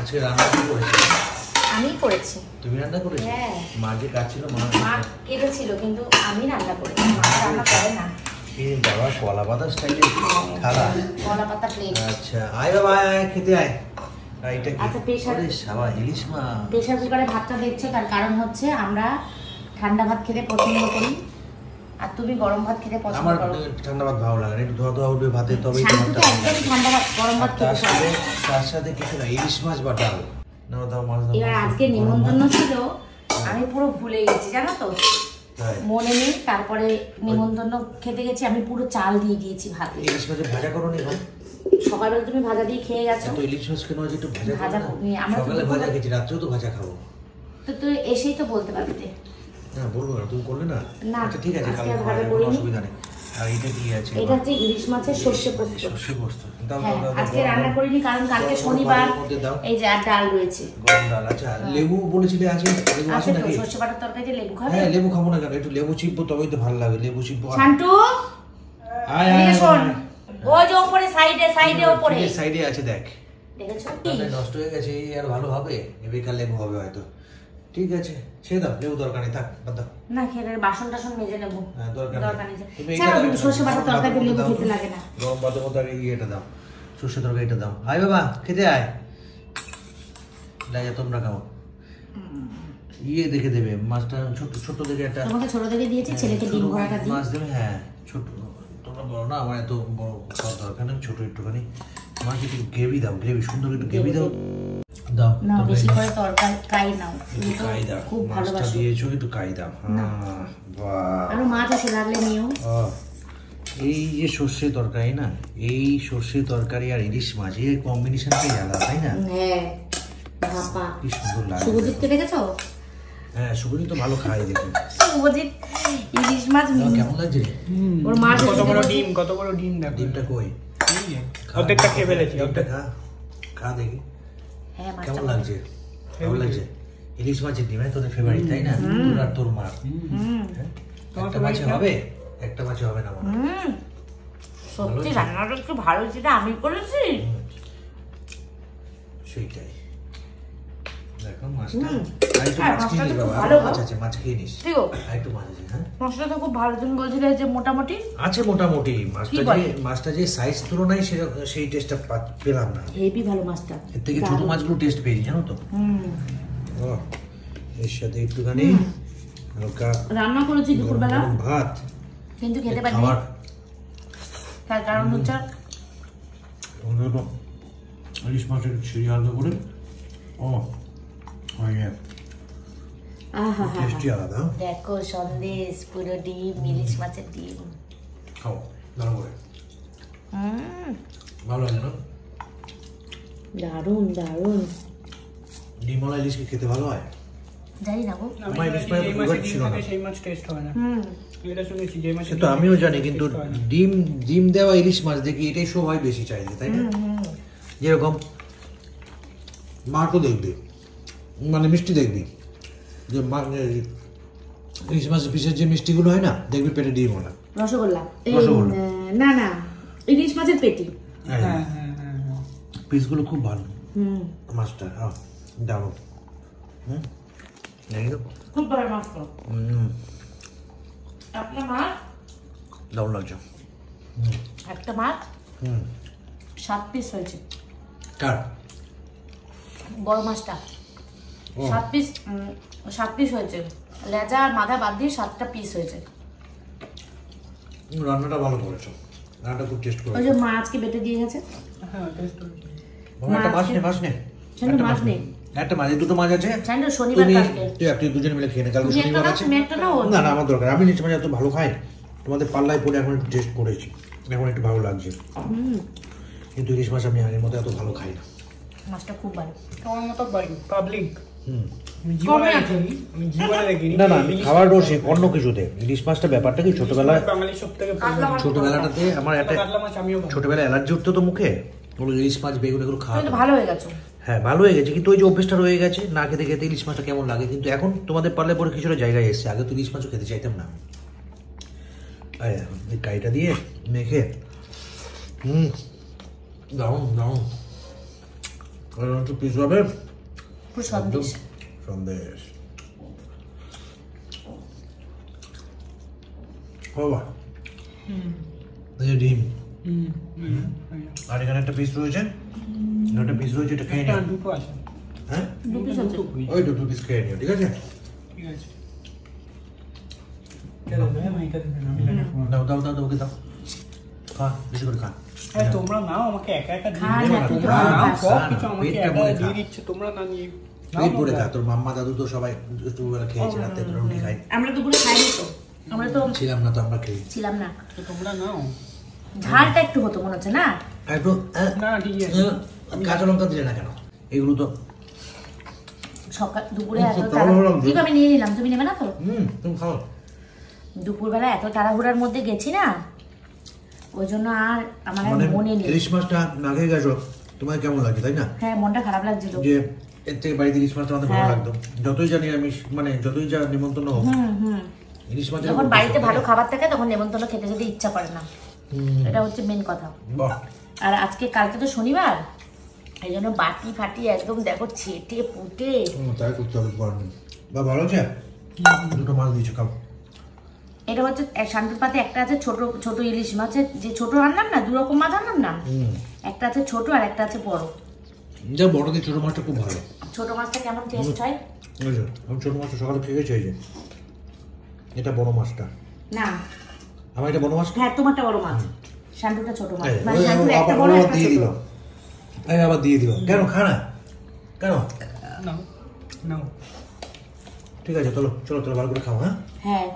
আজকে রান্না কি করেছি? আমি করেছি। তুমি রান্না করেছো? হ্যাঁ। মা যে কাটছিল মা কেটেছিল, কিন্তু আমি রান্না করেছি। মা রান্না করে না। এই বাবা কলা পাতা স্টাইলে থালা, কলা পাতা প্লেট। আচ্ছা আয় বাবা আয় খেতে আয়। এটা কি? আচ্ছা প্রেসার, সাবা ইলিশ মাছ। প্রেসার কুকারে ভাতটা দেখছো, তার কারণ হচ্ছে আমরা ঠান্ডা ভাত খেতে পছন্দ করি, আর তুমি গরম ভাত খেতে পছন্দ করো। আমার ঠান্ডা ভাত ভালো লাগে না, একটু ধোয়া ধোয়া উঠবে ভাতে, তবেই শান্তুকে একদমই ঠান্ডা ভাত গরম ভাত খেতে চাই। তার সাথে কিছু না, ইলিশ মাছ বাটা হবে। নাও দাও মাছ দাও। এবার আজকে নিমন্ত্রণ ছিল, আমি পুরো ভুলে গেছি জানো তো, মনে নেই। তারপরে নিমন্ত্রণ খেতে গেছি, আমি পুরো চাল দিয়ে দিয়েছি ভাতে। ইলিশ মাছ ভাজা করো নি? সকালবেলা তুমি ভাজা দিয়ে খেয়ে গেছো তো ইলিশ মাছ কেন আজ একটু ভাজা ভাজা করো নি, না? আমরা সকালে ভাজা খেয়েছি, রাত্রেও তো ভাজা খাবো। তো তুই এসেই তো বলতে পারতে। না বলবো না, তুমি করলে না। না, আচ্ছা ঠিক আছে, কালকে ভাজা কোনো করিনি। অসুবিধা নেই। আর এটা কি আছে? এটা হচ্ছে ইলিশ মাছের সর্ষে পোস্ত। সর্ষে পোস্ত দাও হ্যাঁ, দাও দাও। আজকে রান্না করিনি কারণ কালকে শনিবার। এই যে আর ডাল রয়েছে, গরম ডাল। আচ্ছা লেবু বলেছিলে আছে? লেবু আছে আছে তো, নাকি? সর্ষে বাটার তরকারিতে লেবু খাবে? হ্যাঁ লেবু খাবো না কেন, একটু লেবু চিপবো তবেই তো ভালো লাগে। লেবু চিপবো। শান্টু আয় আয় আয় শোন, ওই যে উপরে সাইডে উপরে সাইডে আছে দেখ। দেখেছো কি? তাহলে নষ্ট হয়ে গেছে, এই আর ভালো হবে? বেকার লেবু হবে হয়তো। ঠিক আছে ছেড়ে দাও, লেবু দরকার নেই, থাক বাদ দাও। না খেলে বাসন টাসন মেজে নেবো। হ্যাঁ দরকার নেই। তুমি ছাড়া এইটা সর্ষে বাটার তরকারিতে লেবু খেতে লাগে না। গরম ভাতের মধ্যে আগে এটা দাও, সর্ষে তরকারিটা দাও। আয় বাবা খেতে আয়। লাগে তোমরা খাও। দেখে দেবে মাছটা, ছোট ছোট দেখে একটা। তোমাকে ছোট থেকে দিয়েছি, ছেলেকে ডিম ভরাটা দিই। মাছ দেবে, হ্যাঁ ছোট। তোমরা বড় না, আমার এত বড় খাওয়ার দরকার নেই, ছোট একটুখানি। মাছ একটু গ্রেভি দাও, গ্রেভি সুন্দর একটু গ্রেভি দাও। দাও না, বেশি করে তরকারি কাই নাও, কাই দাও। খুব মাছটা ভালোবাসো। দিয়েছো, একটু কাই দাও। হ্যাঁ বাহ। আরো মাছ আছে, লাগলে নিও। এই যে সর্ষে তরকারি না, এই সর্ষে তরকারি আর ইলিশ মাছ, এর কম্বিনেশনটাই আলাদা, তাই না? হ্যাঁ বাবা, কি সুন্দর লাগে। শুভজিৎকে দেখেছো? হ্যাঁ শুভজিৎ তো ভালো খায় দেখি। শুভজিৎ ইলিশ মাছ কেমন লাগছে? ওর মা কত বড় ডিম দেখো। ডিমটা কই? অর্ধেকটা খেয়ে ফেলেছি। ডিমটা খা, খা দেখি হ্যাঁ কেমন লাগছে। কেমন লাগছে? ইলিশ মাছের ডিম তোদের ফেভারিট তাই না? তোর আর তোর মা। একটা মাছে হবে, একটা মাছে হবে না। সত্যি রান্নাটা একটু ভালো, যেটা আমি করেছি সেইটাই। দেখো মাছটা, আরেকটু মাছ খেয়ে নিস বাবা। মাছ আছে, মাছ খেয়ে নিস। আরেকটু মাছ আছে। হ্যাঁ মশলা তো খুব ভালো। তুমি বলছিলে যে মোটামুটি আছে, মোটামুটি। মাছটা যে সাইজ তুলনায় সেই টেস্টটা পেলাম না। হেভি ভালো মাছটা। এর থেকে ছোট মাছগুলো টেস্ট পেয়েছি জানো তো। এর সাথে একটুখানি হালকা রান্না করেছি দুপুরবেলা, ভাত, কিন্তু খেতে পারিনি। তার কারণ হচ্ছে ইলিশ মাছের ছিঁড়ি হালকা করে। টেস্টি আলাদা। দেখো সন্দেশ, পুরো ডিম, ইলিশ মাছের ডিম। খাও ভালো করে। ভালো লাগে না? দারুন দারুন। ডিমওয়ালা ইলিশ কি খেতে ভালো হয়? জানি না গো, আমার ইলিশ মাছ ফেভারিট ছিল না। সেই মাছ টেস্ট হয় না। এটা শুনেছি যে মাছ। তো আমিও জানি, কিন্তু ডিম দেওয়া ইলিশ মাছ দেখি এটাই সবাই বেশি চাইছে, তাই না? যেরকম মাছও দেখবি, মানে মিষ্টি দেখবি, যে ইলিশ মাছের পিসের যে মিষ্টিগুলো হয় না, দেখবি পেটে ডিম ওলা। রসগোল্লা না না, ইলিশ মাছের পেটি। হ্যাঁ পিসগুলো খুব ভালো। মাছটা দারুণ। খুব ভালো মাছটা। একটা মাছ দারুণ লাগছে। একটা মাছ 7 পিস হয়েছে। কার? বড় মাছটা 7 পিস হয়েছে। লেজা আর মাথা বাদ দিয়ে 7টা পিস হয়েছে। রান্নাটা ভালো করেছো, রান্নাটা খুব টেস্ট করেছো। ওই যে মাছকে বেটে দিয়ে গেছে। হ্যাঁ টেস্ট করেছি। একটা মাছ নে, মাছ নে। একটা মাছ নেই, একটা মাছ, দুটো মাছ আছে। শনিবার কালকে তুই দুজনে মিলে খেয়ে নে, কালকে শনিবার আছে। না না আমার দরকার, আমি ইলিশ মাছ এত ভালো খাই, তোমাদের পাল্লায় পড়ে এখন একটু টেস্ট করেছি, এখন একটু ভালো লাগছে। কিন্তু ইলিশ মাছ আমি আগের মতো এত ভালো খাই না। মাছটা খুব ভালো। আমার মতো পাবলিক না না, খাবার দোষে অন্য কিছুতে। ইলিশ মাছটা ব্যাপারটা কি, ছোটবেলায় ছোটবেলাটাতে আমার একটা ছোটবেলায় অ্যালার্জি উঠতো তো মুখে, ওগুলো ইলিশ মাছ বেগুন এগুলো খাওয়া ভালো হয়ে গেছে। হ্যাঁ ভালো হয়ে গেছে, কিন্তু ওই যে অভ্যেসটা রয়ে গেছে, না খেতে খেতে ইলিশ মাছটা কেমন লাগে। কিন্তু এখন তোমাদের পারলে পরে কিছুটা জায়গায় এসছে, আগে তো ইলিশ মাছও খেতে চাইতাম না। এই কাইটা দিয়ে মেখে দারুন দারুন। আর একটু পিস হবে পুরো সন্দেশ। সন্দেশ বাবা এই যে ডিম আর এখানে একটা পিস রয়েছে একটা পিস রয়েছে এটা খেয়ে নিও দুটো আছে। হ্যাঁ দু পিস আছে। ওই দুটো পিস খেয়ে নিও ঠিক আছে ঠিক আছে। চলো ভাই মাইকা দেবেন আমি লাগে খাবো। দাও দাও দাও ওকে দাও খা বেশি করে খা আরে তোমরা নাও, আমাকে একা একা দিয়ে খা দিও না, না। তুই তো তোমরা নাও, খাস। সব কিছু আমাকে পেটটা একা ভরে খা। দিয়ে দিচ্ছে, তোমরা না নিয়ে নাও পেট ভরে তোমরা। খা তোর মাম্মা দাদু তো সবাই দুপুরবেলা খেয়েছে রাতে তোরা রুটি খাই আমরা দুপুরে খাইনি তো, আমরা তো ছিলাম না তো আমরা খেয়ে ছিলাম না। তো তোমরা নাও। ঝালটা একটু হতো মনে হচ্ছে না? একটু না ঠিক আছে। কাঁচা লঙ্কা দিলে না কেন এগুলো তো সকাল দুপুরে খুব এত ভালো লাগলো। তাড়া- ঠিক আমি নিয়ে নিলাম, তুমি নেবে না তো? তুমি খাও দুপুরবেলা এত তাড়াহুড়ার মধ্যে গেছি না, ওই জন্য আর আমার আর মানে মনে নেই। ইলিশ মাছটা না খেয়ে গেছো তোমার কেমন লাগে তাই না হ্যাঁ, মনটা খারাপ লাগছিল। যে এর থেকে বাড়িতে ইলিশ মাছটা আমাদের ভালো হ্যাঁ। লাগতো যতই জানি আমি মানে যতই যা নিমন্ত্রণ হোক হুম। ইলিশ মাছের যখন উপর বাড়িতে বেশি ভালো থাকে। খাবার থাকে তখন নেমন্তন্ন খেতে যেতে ইচ্ছা করে না, হুম, এটা হচ্ছে মেন কথা। বাহ আর আজকে কালকে তো শনিবার, এই জন্য বাটি ফাটি একদম দেখো ছেটে পুটে। তাই করতে হবে পারবেন বা ভালো আছে দুটো মাছ দিয়েছো খাও এটা হচ্ছে শান্তির পাতে একটা আছে ছোট ছোট ইলিশ মাছের, যে ছোট আনলাম না, দু রকম মাছ আনলাম না, একটা আছে ছোট আর একটা আছে বড়। যা বড় দিয়ে ছোট মাছটা খুব ভালো ছোট মাছটা কেমন টেস্ট হয়? বুঝছো আমি ছোট মাছটা সকালে খেয়ে গেছি এই যে এটা বড় মাছটা না, আমার এটা বড় মাছটা হ্যাঁ তোমারটা বড় মাছ, শান্তুটা ছোট মাছ। এই, মানে ওই শান্তুর একটা আবার বড় আবার একটা দিয়ে ছোট। দিল এই আবার দিয়ে দিল কেন খা না কেন নাও নাও। ঠিক আছে চলো চলো চলো ভালো করে খাও হ্যাঁ হ্যাঁ